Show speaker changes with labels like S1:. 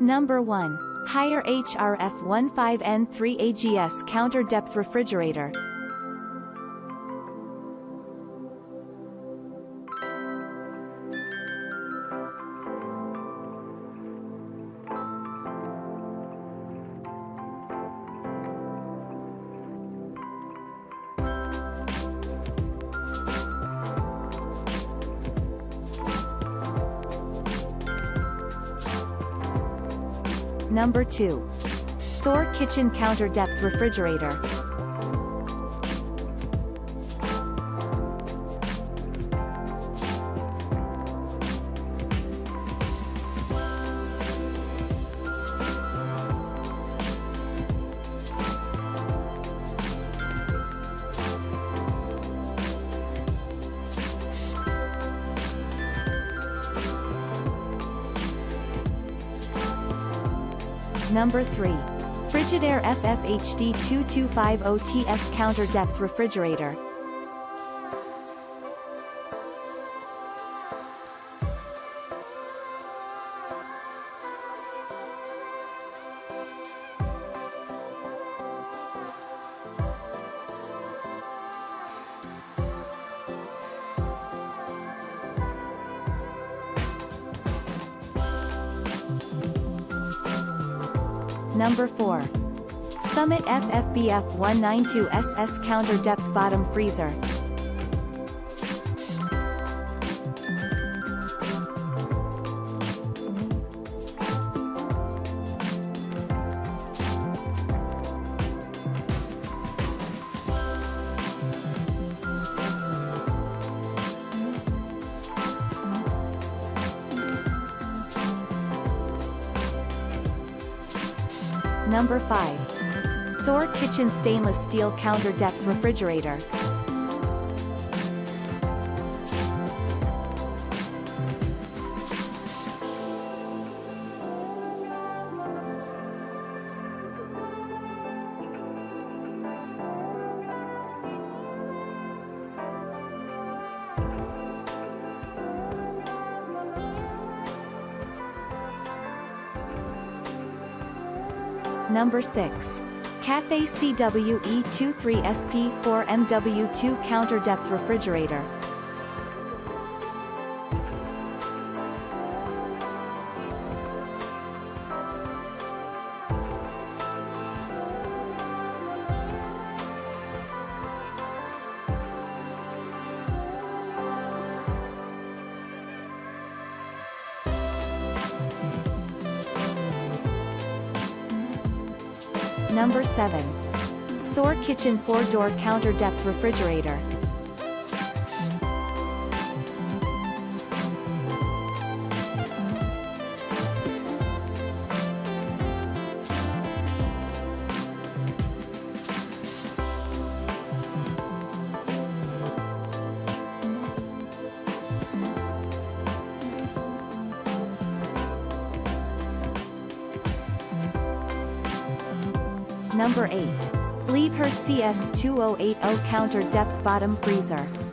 S1: Number 1. Haier HRF15N3 AGS Counter Depth Refrigerator. Number 2. Thor Kitchen Counter Depth Refrigerator. Number 3. Frigidaire FFHD2250TS Counter Depth Refrigerator. Number 4. Summit FFBF192SS Counter Depth Bottom Freezer. Number 5. Thor Kitchen Stainless Steel Counter Depth Refrigerator. Number 6. Cafe CWE23SP4MW2 Counter Depth Refrigerator. Number 7. Thor Kitchen 4-Door Counter Depth Refrigerator. Number 8. Liebherr CS2080 Counter Depth Bottom Freezer.